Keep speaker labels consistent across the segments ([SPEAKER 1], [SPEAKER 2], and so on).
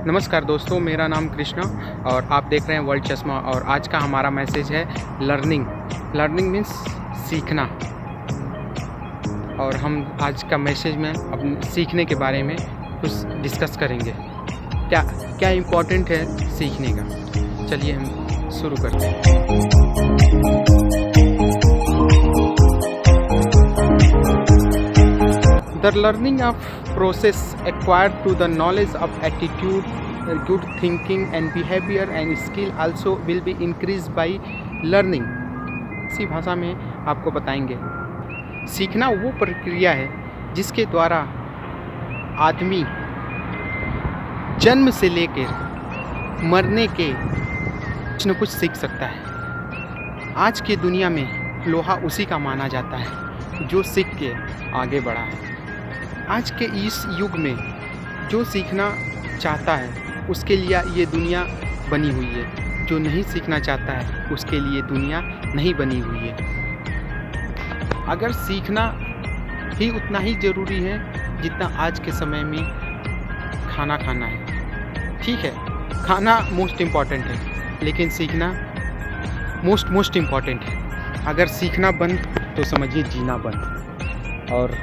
[SPEAKER 1] नमस्कार दोस्तों, मेरा नाम कृष्णा और आप देख रहे हैं वर्ल्ड चश्मा। और आज का हमारा मैसेज है लर्निंग मीन्स सीखना। और हम आज का मैसेज में अपने सीखने के बारे में कुछ डिस्कस करेंगे। क्या इम्पोर्टेंट है सीखने का। चलिए हम शुरू करते हैं। The learning of process acquired to the knowledge of attitude, good thinking and behavior and skill also will be increased by learning। इसी भाषा में आपको बताएंगे। सीखना वो प्रक्रिया है जिसके द्वारा आदमी जन्म से लेकर मरने के कुछ न कुछ सीख सकता है। आज की दुनिया में लोहा उसी का माना जाता है जो सीख के आगे बढ़ा है। आज के इस युग में जो सीखना चाहता है उसके लिए ये दुनिया बनी हुई है, जो नहीं सीखना चाहता है उसके लिए दुनिया नहीं बनी हुई है। अगर सीखना ही उतना ही ज़रूरी है जितना आज के समय में खाना खाना है। ठीक है, खाना मोस्ट इम्पॉर्टेंट है, लेकिन सीखना मोस्ट इम्पॉर्टेंट है। अगर सीखना बंद तो समझिए जीना बंद। और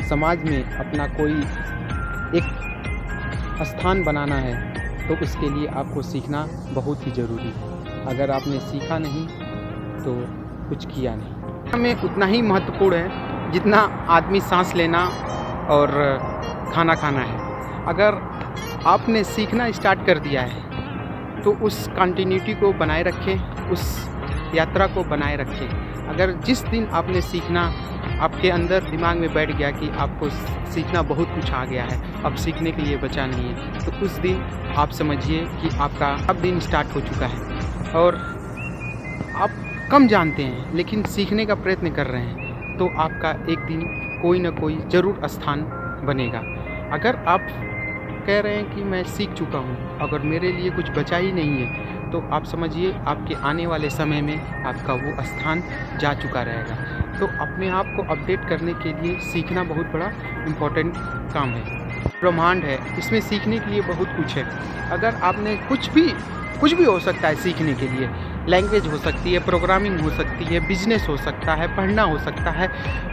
[SPEAKER 1] समाज में अपना कोई एक स्थान बनाना है तो उसके लिए आपको सीखना बहुत ही ज़रूरी है। अगर आपने सीखा नहीं तो कुछ किया नहीं। हमें उतना ही महत्वपूर्ण है जितना आदमी सांस लेना और खाना खाना है। अगर आपने सीखना स्टार्ट कर दिया है तो उस कंटिन्यूटी को बनाए रखें, उस यात्रा को बनाए रखें। अगर जिस दिन आपने सीखना आपके अंदर दिमाग में बैठ गया कि आपको सीखना बहुत कुछ आ गया है, अब सीखने के लिए बचा नहीं है, तो उस दिन आप समझिए कि आपका अब दिन स्टार्ट हो चुका है और आप कम जानते हैं लेकिन सीखने का प्रयत्न कर रहे हैं, तो आपका एक दिन कोई ना कोई ज़रूर स्थान बनेगा। अगर आप कह रहे हैं कि मैं सीख चुका हूँ, अगर मेरे लिए कुछ बचा ही नहीं है, तो आप समझिए आपके आने वाले समय में आपका वो स्थान जा चुका रहेगा। तो अपने आप को अपडेट करने के लिए सीखना बहुत बड़ा इम्पोर्टेंट काम है। ब्रह्मांड है, इसमें सीखने के लिए बहुत कुछ है। अगर आपने कुछ भी हो सकता है सीखने के लिए। लैंग्वेज हो सकती है, प्रोग्रामिंग हो सकती है, बिजनेस हो सकता है, पढ़ना हो सकता है।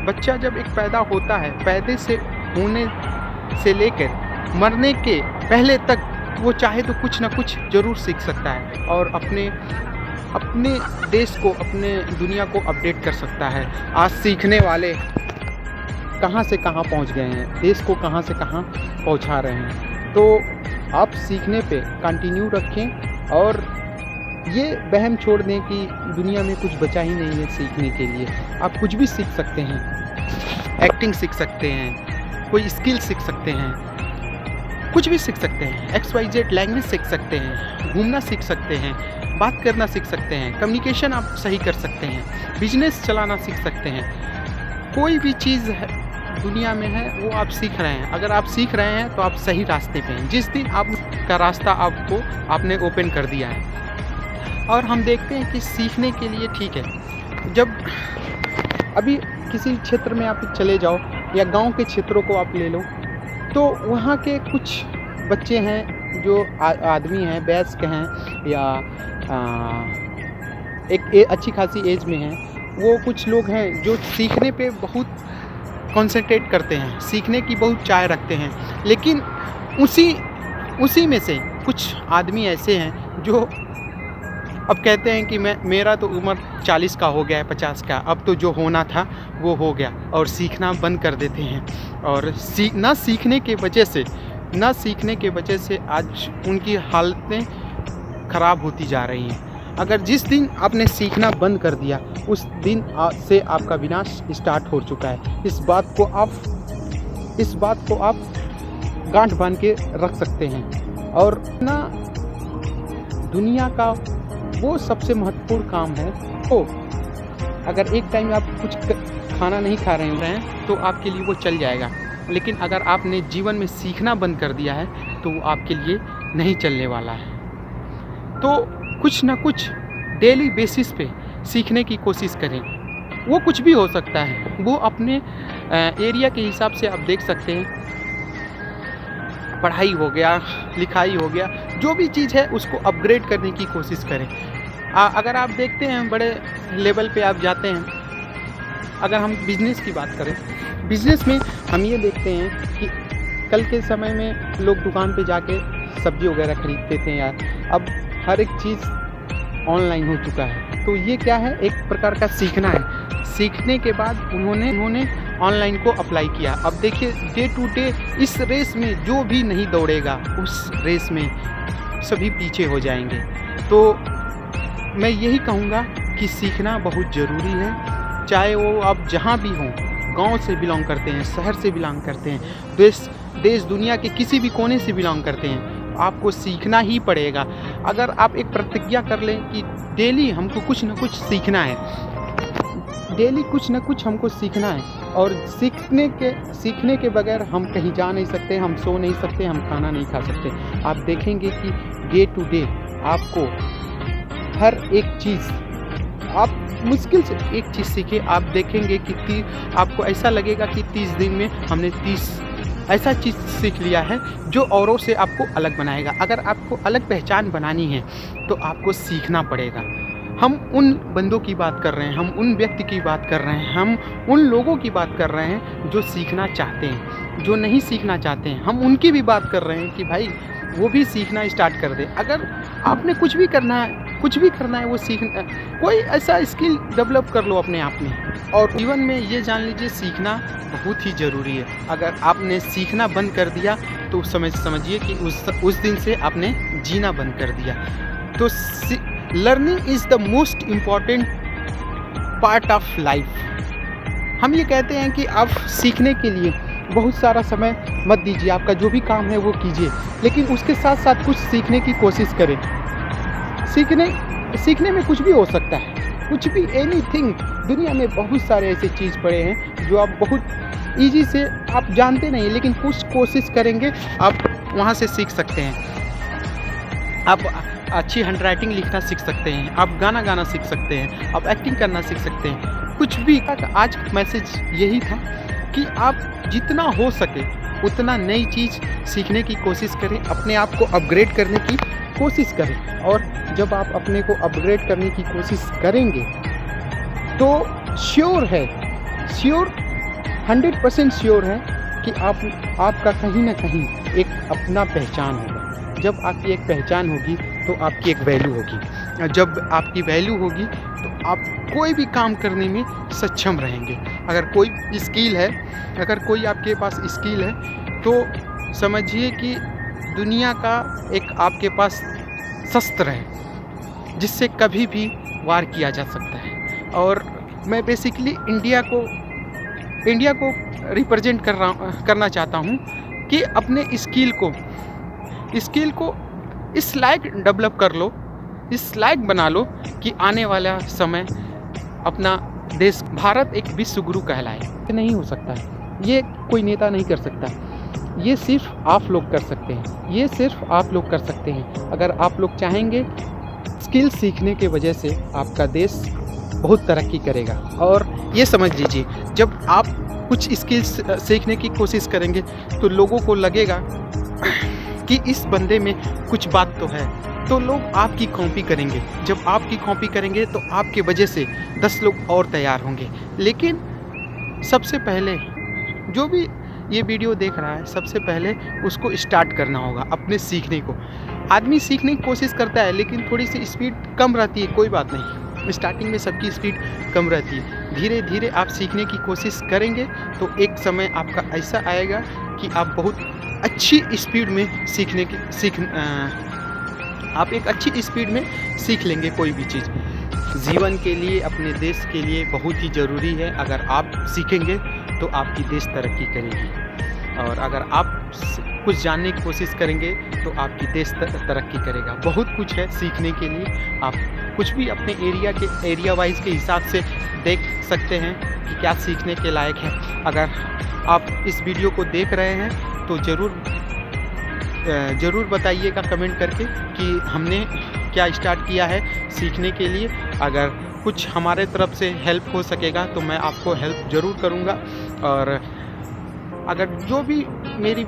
[SPEAKER 1] बच्चा जब एक पैदा होता है, पैदे से होने से लेकर मरने के पहले तक वो चाहे तो कुछ ना कुछ ज़रूर सीख सकता है और अपने देश को, अपने दुनिया को अपडेट कर सकता है। आज सीखने वाले कहाँ से कहाँ पहुँच गए हैं, देश को कहाँ से कहाँ पहुँचा रहे हैं। तो आप सीखने पे कंटिन्यू रखें और ये वहम छोड़ दें कि दुनिया में कुछ बचा ही नहीं है सीखने के लिए। आप कुछ भी सीख सकते हैं, एक्टिंग सीख सकते हैं, कोई स्किल सीख सकते हैं, कुछ भी सीख सकते हैं। XYZ लैंग्वेज सीख सकते हैं, घूमना सीख सकते हैं, बात करना सीख सकते हैं, कम्युनिकेशन आप सही कर सकते हैं, बिजनेस चलाना सीख सकते हैं। कोई भी चीज़ दुनिया में है वो आप सीख रहे हैं। अगर आप सीख रहे हैं तो आप सही रास्ते पे हैं। जिस दिन आपका रास्ता आपने ओपन कर दिया है। और हम देखते हैं कि सीखने के लिए ठीक है, जब अभी किसी क्षेत्र में आप चले जाओ या गाँव के क्षेत्रों को आप ले लो, तो वहाँ के कुछ बच्चे हैं जो आदमी हैं, वयस्क हैं या एक अच्छी खासी एज में हैं। वो कुछ लोग हैं जो सीखने पे बहुत कंसंट्रेट करते हैं, सीखने की बहुत चाह रखते हैं। लेकिन उसी में से कुछ आदमी ऐसे हैं जो अब कहते हैं कि मेरा तो उम्र 40 का हो गया है, 50 का, अब तो जो होना था वो हो गया, और सीखना बंद कर देते हैं। और ना सीखने के वजह से आज उनकी हालतें ख़राब होती जा रही हैं। अगर जिस दिन आपने सीखना बंद कर दिया उस दिन से आपका विनाश स्टार्ट हो चुका है। इस बात को आप गांठ बांध के रख सकते हैं। और ना दुनिया का वो सबसे महत्वपूर्ण काम है। तो अगर एक टाइम आप कुछ खाना नहीं खा रहे हैं तो आपके लिए वो चल जाएगा, लेकिन अगर आपने जीवन में सीखना बंद कर दिया है तो वो आपके लिए नहीं चलने वाला है। तो कुछ ना कुछ डेली बेसिस पे सीखने की कोशिश करें। वो कुछ भी हो सकता है, वो अपने एरिया के हिसाब से आप देख सकते हैं। पढ़ाई हो गया, लिखाई हो गया, जो भी चीज़ है उसको अपग्रेड करने की कोशिश करें। अगर आप देखते हैं बड़े लेवल पे आप जाते हैं, अगर हम बिज़नेस की बात करें, बिज़नेस में हम ये देखते हैं कि कल के समय में लोग दुकान पे जाके सब्ज़ी वगैरह ख़रीदते थे यार, अब हर एक चीज़ ऑनलाइन हो चुका है। तो ये क्या है, एक प्रकार का सीखना है। सीखने के बाद उन्होंने ऑनलाइन को अप्लाई किया। अब देखिए डे टू डे इस रेस में जो भी नहीं दौड़ेगा उस रेस में सभी पीछे हो जाएंगे। तो मैं यही कहूँगा कि सीखना बहुत ज़रूरी है, चाहे वो आप जहाँ भी हों, गांव से बिलोंग करते हैं, शहर से बिलोंग करते हैं, देश दुनिया के किसी भी कोने से बिलोंग करते हैं, आपको सीखना ही पड़ेगा। अगर आप एक प्रतिज्ञा कर लें कि डेली हमको कुछ ना कुछ सीखना है, डेली कुछ ना कुछ हमको सीखना है, और सीखने के बगैर हम कहीं जा नहीं सकते, हम सो नहीं सकते, हम खाना नहीं खा सकते। आप देखेंगे कि डे टू डे आपको हर एक चीज़, आप मुश्किल से एक चीज़ सीखे, आप देखेंगे कि आपको ऐसा लगेगा कि 30 दिन में हमने 30 ऐसा चीज़ सीख लिया है जो औरों से आपको अलग बनाएगा। अगर आपको अलग पहचान बनानी है तो आपको सीखना पड़ेगा। हम उन बंदों की बात कर रहे हैं, हम उन व्यक्ति की बात कर रहे हैं, हम उन लोगों की बात कर रहे हैं जो सीखना चाहते हैं। जो नहीं सीखना चाहते हैं हम उनकी भी बात कर रहे हैं कि भाई वो भी सीखना स्टार्ट कर दे। अगर आपने कुछ भी करना है वो सीखना, कोई ऐसा स्किल डेवलप कर लो अपने आप में। और जीवन में ये जान लीजिए सीखना बहुत ही ज़रूरी है। अगर आपने सीखना बंद कर दिया तो समझिए कि उस दिन से आपने जीना बंद कर दिया। तो learning is the most important part of life. हम ये कहते हैं कि आप सीखने के लिए बहुत सारा समय मत दीजिए, आपका जो भी काम है वो कीजिए, लेकिन उसके साथ साथ कुछ सीखने की कोशिश करें। सीखने में कुछ भी हो सकता है, कुछ भी, एनीथिंग। दुनिया में बहुत सारे ऐसे चीज़ पड़े हैं जो आप बहुत ईजी से आप जानते नहीं, लेकिन कुछ कोशिश करेंगे आप वहाँ से सीख सकते हैं। आप अच्छी हैंडराइटिंग लिखना सीख सकते हैं, आप गाना गाना सीख सकते हैं, आप एक्टिंग करना सीख सकते हैं, कुछ भी। आज मैसेज यही था कि आप जितना हो सके उतना नई चीज़ सीखने की कोशिश करें, अपने आप को अपग्रेड करने की कोशिश करें। और जब आप अपने को अपग्रेड करने की कोशिश करेंगे तो श्योर 100% श्योर है कि आपका कहीं ना कहीं एक अपना पहचान होगा। जब आपकी एक पहचान होगी तो आपकी एक वैल्यू होगी। जब आपकी वैल्यू होगी तो आप कोई भी काम करने में सक्षम रहेंगे। अगर कोई स्किल है, अगर कोई आपके पास स्किल है तो समझिए कि दुनिया का एक आपके पास शस्त्र है जिससे कभी भी वार किया जा सकता है। और मैं बेसिकली इंडिया को रिप्रेजेंट करना चाहता हूँ कि अपने स्किल को इस लायक डेवलप कर लो, इस लायक बना लो कि आने वाला समय अपना देश भारत एक विश्व गुरु कहलाए। नहीं हो सकता है, ये कोई नेता नहीं कर सकता, ये सिर्फ आप लोग कर सकते हैं, ये सिर्फ आप लोग कर सकते हैं। अगर आप लोग चाहेंगे, स्किल सीखने के वजह से आपका देश बहुत तरक्की करेगा। और ये समझ लीजिए, जब आप कुछ स्किल्स सीखने की कोशिश करेंगे तो लोगों को लगेगा कि इस बंदे में कुछ बात तो है, तो लोग आपकी कॉपी करेंगे। जब आपकी कॉपी करेंगे तो आपके वजह से 10 लोग और तैयार होंगे। लेकिन सबसे पहले जो भी ये वीडियो देख रहा है, सबसे पहले उसको स्टार्ट करना होगा अपने सीखने को। आदमी सीखने की कोशिश करता है लेकिन थोड़ी सी स्पीड कम रहती है, कोई बात नहीं, स्टार्टिंग में सबकी स्पीड कम रहती है। धीरे धीरे आप सीखने की कोशिश करेंगे तो एक समय आपका ऐसा आएगा कि आप बहुत अच्छी स्पीड में आप एक अच्छी स्पीड में सीख लेंगे कोई भी चीज़। जीवन के लिए, अपने देश के लिए बहुत ही ज़रूरी है। अगर आप सीखेंगे तो आपकी देश तरक्की करेगी, और अगर आप कुछ जानने की कोशिश करेंगे तो आपकी देश तरक्की करेगा। बहुत कुछ है सीखने के लिए, आप कुछ भी अपने एरिया वाइज के हिसाब से देख सकते हैं कि क्या सीखने के लायक है। अगर आप इस वीडियो को देख रहे हैं तो ज़रूर बताइएगा कमेंट करके कि हमने क्या स्टार्ट किया है सीखने के लिए। अगर कुछ हमारे तरफ से हेल्प हो सकेगा तो मैं आपको हेल्प ज़रूर करूँगा। और अगर जो भी मेरी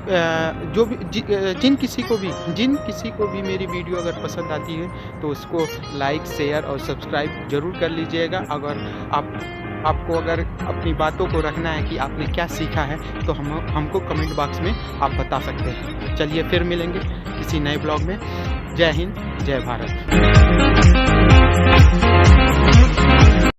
[SPEAKER 1] जिन किसी को भी मेरी वीडियो अगर पसंद आती है तो उसको लाइक, शेयर और सब्सक्राइब ज़रूर कर लीजिएगा। अगर आपको अगर अपनी बातों को रखना है कि आपने क्या सीखा है तो हमको कमेंट बॉक्स में आप बता सकते हैं। चलिए फिर मिलेंगे किसी नए ब्लॉग में। जय हिंद, जय भारत।